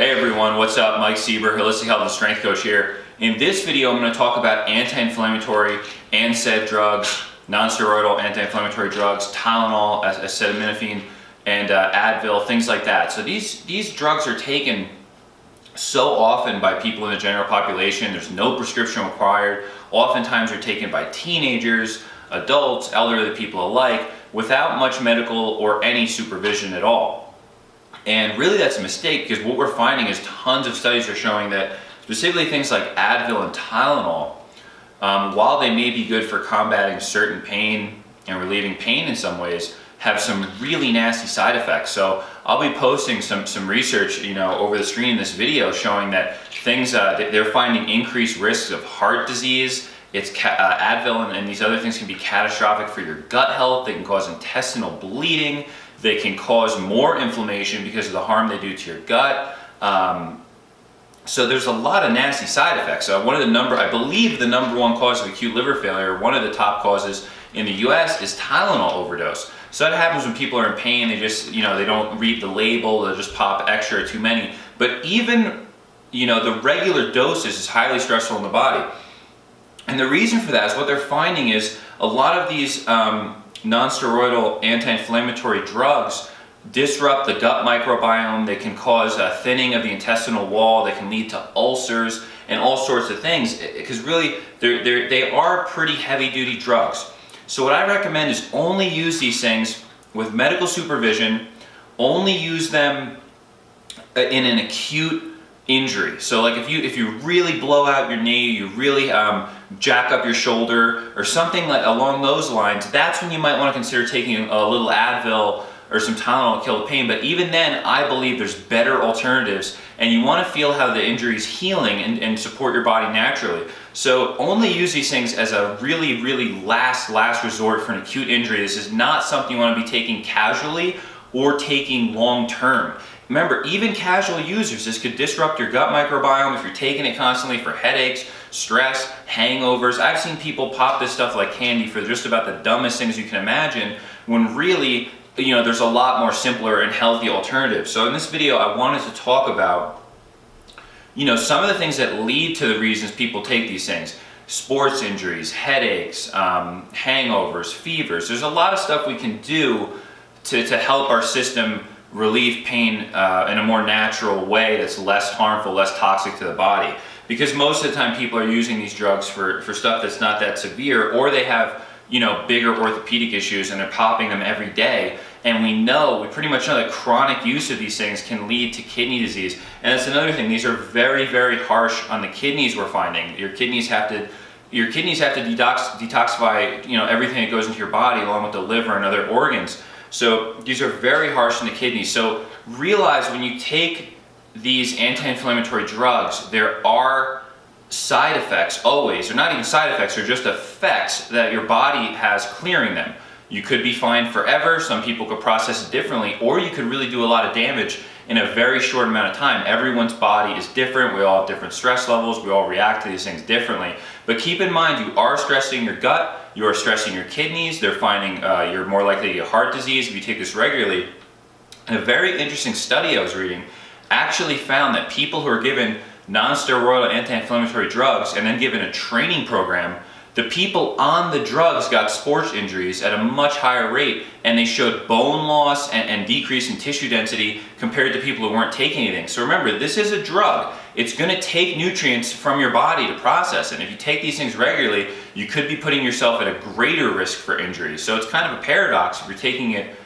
Hey everyone, what's up? Mike Sieber, Holistic Health and Strength Coach here. In this video, I'm going to talk about anti-inflammatory NSAID drugs, non-steroidal anti-inflammatory drugs, Tylenol, acetaminophen, and Advil, things like that. So these drugs are taken so often by people in the general population. There's no prescription required. Oftentimes they're taken by teenagers, adults, elderly people alike, without much medical or any supervision at all. And really that's a mistake, because what we're finding is tons of studies are showing that specifically things like Advil and Tylenol, while they may be good for combating certain pain and relieving pain in some ways, have some really nasty side effects. So I'll be posting some research, over the screen in this video showing that things they're finding increased risks of heart disease. It's Advil and these other things can be catastrophic for your gut health. They can cause intestinal bleeding. They can cause more inflammation because of the harm they do to your gut. So there's a lot of nasty side effects. I believe the number one cause of acute liver failure, one of the top causes in the US, is Tylenol overdose. So that happens when people are in pain. They just, they don't read the label. They'll just pop extra or too many. But even, the regular dosage is highly stressful in the body. And the reason for that is what they're finding is a lot of these non-steroidal anti-inflammatory drugs disrupt the gut microbiome. They can cause a thinning of the intestinal wall. They can lead to ulcers and all sorts of things, because really they are pretty heavy-duty drugs. So what I recommend is only use these things with medical supervision. Only use them in an acute injury. So like if you really blow out your knee, you really jack up your shoulder or something like along those lines, that's when you might want to consider taking a little Advil or some Tylenol to kill the pain. But even then, I believe there's better alternatives, and you want to feel how the injury is healing and support your body naturally. So only use these things as a really, really last resort for an acute injury. This is not something you want to be taking casually or taking long term. Remember, even casual users, this could disrupt your gut microbiome if you're taking it constantly for headaches, stress, hangovers. I've seen people pop this stuff like candy for just about the dumbest things you can imagine, when really, there's a lot more simpler and healthy alternatives. So in this video, I wanted to talk about, some of the things that lead to the reasons people take these things. Sports injuries, headaches, hangovers, fevers. There's a lot of stuff we can do to help our system relieve pain in a more natural way that's less harmful, less toxic to the body. Because most of the time people are using these drugs for stuff that's not that severe, or they have, bigger orthopedic issues and they're popping them every day. And we pretty much know that chronic use of these things can lead to kidney disease. And that's another thing. These are very, very harsh on the kidneys, we're finding. Your kidneys have to detoxify, everything that goes into your body, along with the liver and other organs. So these are very harsh on the kidneys. So realize when you take these anti-inflammatory drugs, there are side effects always, or not even side effects, or just effects that your body has clearing them. You could be fine forever. Some people could process it differently, or you could really do a lot of damage in a very short amount of time. Everyone's body is different. We all have different stress levels. We all react to these things differently. But keep in mind, you are stressing your gut. You are stressing your kidneys. They're finding you're more likely to get heart disease if you take this regularly. And a very interesting study I was reading actually found that people who are given non-steroidal anti-inflammatory drugs and then given a training program, the people on the drugs got sports injuries at a much higher rate, and they showed bone loss and decrease in tissue density compared to people who weren't taking anything. So remember, this is a drug. It's going to take nutrients from your body to process, and if you take these things regularly, you could be putting yourself at a greater risk for injury. So it's kind of a paradox. If you're taking it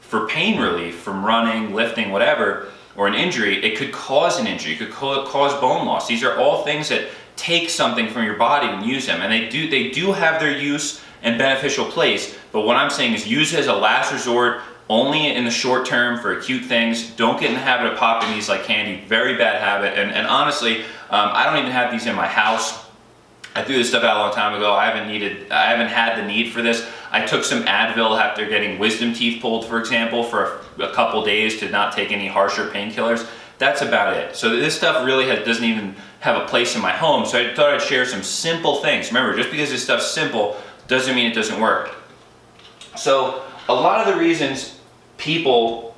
for pain relief from running, lifting, whatever, or an injury, it could cause an injury. It could cause bone loss. These are all things that take something from your body and use them, and they do have their use and beneficial place. But what I'm saying is use it as a last resort, only in the short term for acute things. Don't get in the habit of popping these like candy. Very bad habit. And honestly, I don't even have these in my house. I threw this stuff out a long time ago. I haven't had the need for this. I took some Advil after getting wisdom teeth pulled, for example, for a couple days to not take any harsher painkillers. That's about it. So this stuff really doesn't even have a place in my home. So I thought I'd share some simple things. Remember, just because this stuff's simple doesn't mean it doesn't work. So a lot of the reasons people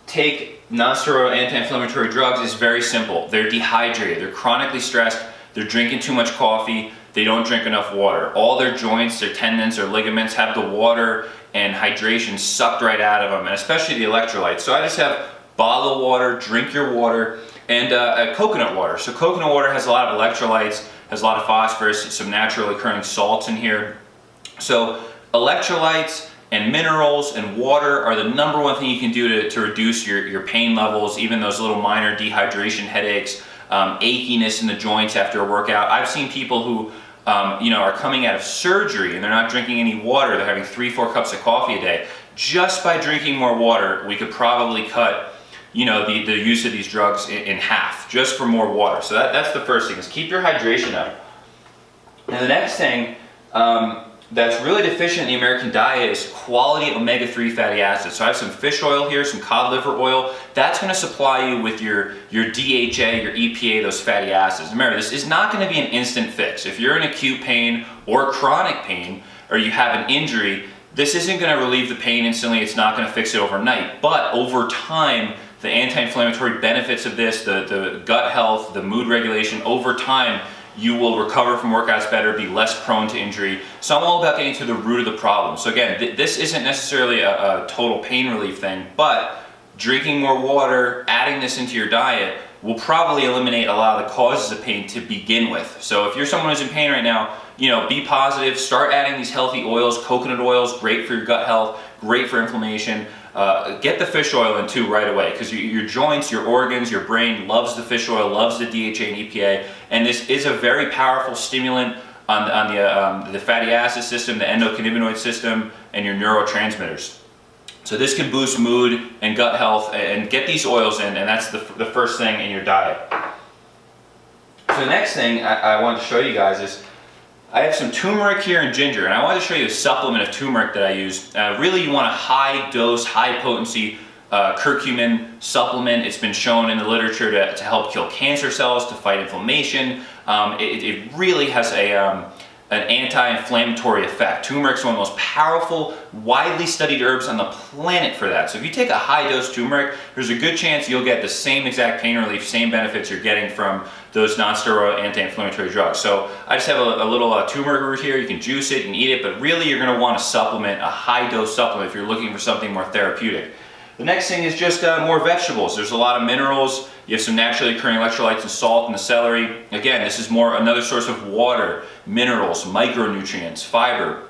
take non-steroidal anti-inflammatory drugs is very simple. They're dehydrated, they're chronically stressed, they're drinking too much coffee, they don't drink enough water. All their joints, their tendons, their ligaments have the water and hydration sucked right out of them, and especially the electrolytes. So I just have bottled water, drink your water, and coconut water. So coconut water has a lot of electrolytes, has a lot of phosphorus, some naturally occurring salts in here. So electrolytes and minerals and water are the number one thing you can do to reduce your pain levels, even those little minor dehydration headaches, achiness in the joints after a workout. I've seen people who are coming out of surgery and they're not drinking any water, they're having 3-4 cups of coffee a day. Just by drinking more water, we could probably cut the use of these drugs in half, just for more water. So that's the first thing, is keep your hydration up. And the next thing that's really deficient in the American diet is quality omega-3 fatty acids. So I have some fish oil here, some cod liver oil. That's going to supply you with your DHA, your EPA, those fatty acids. Remember, this is not going to be an instant fix. If you're in acute pain or chronic pain, or you have an injury, this isn't going to relieve the pain instantly. It's not going to fix it overnight. But over time, the anti-inflammatory benefits of this, the gut health, the mood regulation, over time, you will recover from workouts better, be less prone to injury. So I'm all about getting to the root of the problem. So again, this isn't necessarily a total pain relief thing, but drinking more water, adding this into your diet, will probably eliminate a lot of the causes of pain to begin with. So if you're someone who's in pain right now, be positive, start adding these healthy oils. Coconut oil is great for your gut health, great for inflammation. Get the fish oil in too right away, because your joints, your organs, your brain loves the fish oil, loves the DHA and EPA, and this is a very powerful stimulant on the fatty acid system, the endocannabinoid system, and your neurotransmitters. So this can boost mood and gut health, and get these oils in, and that's the first thing in your diet. So the next thing I wanted to show you guys is I have some turmeric here and ginger, and I wanted to show you a supplement of turmeric that I use. Really, you want a high dose, high potency curcumin supplement. It's been shown in the literature to help kill cancer cells, to fight inflammation. It really has an anti-inflammatory effect. Turmeric is one of the most powerful, widely studied herbs on the planet for that. So if you take a high dose turmeric, there's a good chance you'll get the same exact pain relief, same benefits you're getting from those non-steroidal anti-inflammatory drugs. So I just have a little turmeric root here. You can juice it, you can eat it, but really you're going to want to supplement, a high dose supplement, if you're looking for something more therapeutic. The next thing is just more vegetables. There's a lot of minerals. You have some naturally occurring electrolytes and salt in the celery. Again, this is more another source of water, minerals, micronutrients, fiber.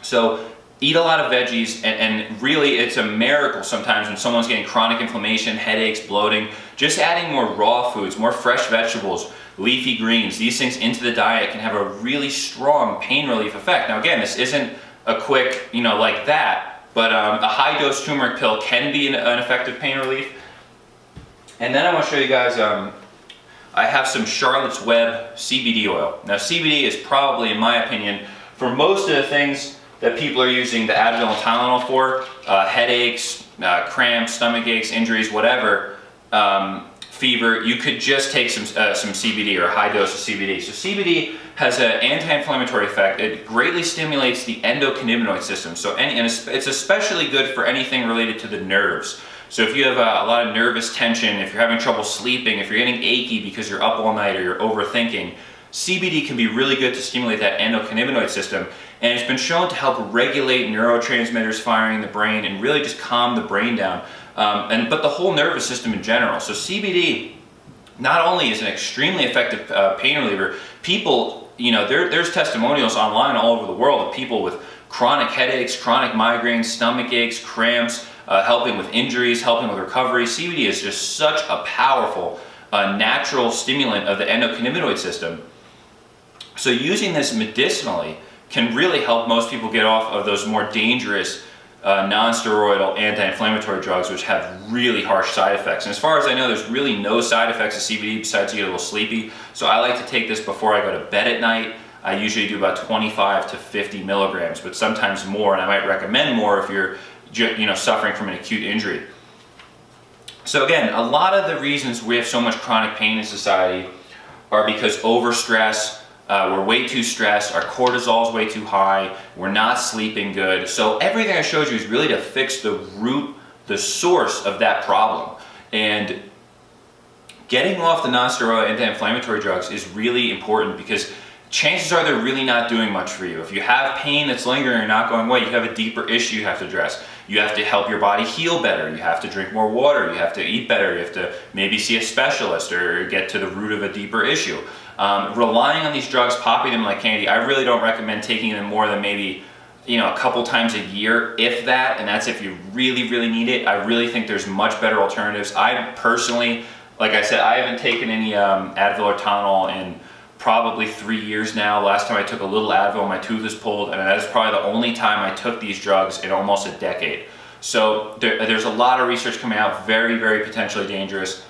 So eat a lot of veggies, and really it's a miracle sometimes when someone's getting chronic inflammation, headaches, bloating. Just adding more raw foods, more fresh vegetables, leafy greens, these things into the diet can have a really strong pain relief effect. Now again, this isn't a quick, like that, but a high dose turmeric pill can be an effective pain relief. And then I want to show you guys, I have some Charlotte's Web CBD oil. Now CBD is probably, in my opinion, for most of the things that people are using the Advil and Tylenol for, headaches, cramps, stomach aches, injuries, whatever, fever, you could just take some CBD, or a high dose of CBD. So CBD has an anti-inflammatory effect. It greatly stimulates the endocannabinoid system. So it's especially good for anything related to the nerves. So if you have a lot of nervous tension, if you're having trouble sleeping, if you're getting achy because you're up all night or you're overthinking, CBD can be really good to stimulate that endocannabinoid system. And it's been shown to help regulate neurotransmitters firing in the brain and really just calm the brain down. But the whole nervous system in general. So CBD not only is an extremely effective pain reliever, people, there's testimonials online all over the world of people with chronic headaches, chronic migraines, stomach aches, cramps, helping with injuries, helping with recovery. CBD is just such a powerful natural stimulant of the endocannabinoid system. So using this medicinally can really help most people get off of those more dangerous non-steroidal anti-inflammatory drugs, which have really harsh side effects. And as far as I know, there's really no side effects of CBD besides you get a little sleepy. So I like to take this before I go to bed at night. I usually do about 25 to 50 milligrams, but sometimes more, and I might recommend more if you're suffering from an acute injury. So again, a lot of the reasons we have so much chronic pain in society are because overstress. We're way too stressed, our cortisol is way too high, we're not sleeping good. So everything I showed you is really to fix the root, the source of that problem. And getting off the non-steroidal anti-inflammatory drugs is really important because chances are they're really not doing much for you. If you have pain that's lingering or not going away, you have a deeper issue you have to address. You have to help your body heal better. You have to drink more water. You have to eat better. You have to maybe see a specialist or get to the root of a deeper issue. Relying on these drugs, popping them like candy, I really don't recommend taking them more than maybe a couple times a year, if that, and that's if you really, really need it. I really think there's much better alternatives. I personally, like I said, I haven't taken any Advil or Tylenol in probably 3 years now. Last time I took a little Advil, my tooth was pulled, and that is probably the only time I took these drugs in almost a decade. So there's a lot of research coming out, very, very potentially dangerous.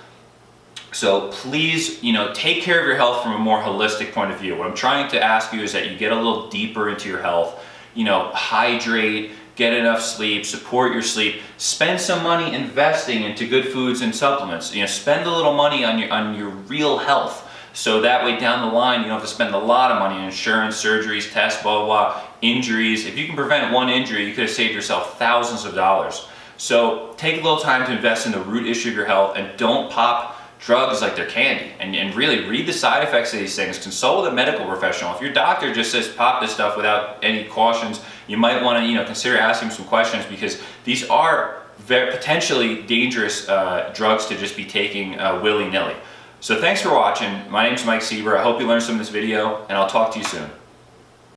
So please, take care of your health from a more holistic point of view. What I'm trying to ask you is that you get a little deeper into your health. Hydrate, get enough sleep, support your sleep, spend some money investing into good foods and supplements. Spend a little money on your real health. So that way down the line, you don't have to spend a lot of money on insurance, surgeries, tests, blah, blah, blah, injuries. If you can prevent one injury, you could have saved yourself thousands of dollars. So take a little time to invest in the root issue of your health and don't pop drugs like they're candy. And really read the side effects of these things. Consult with a medical professional. If your doctor just says pop this stuff without any cautions, you might want to consider asking some questions, because these are very potentially dangerous drugs to just be taking willy-nilly. So thanks for watching. My name's Mike Sieber. I hope you learned some of this video, and I'll talk to you soon.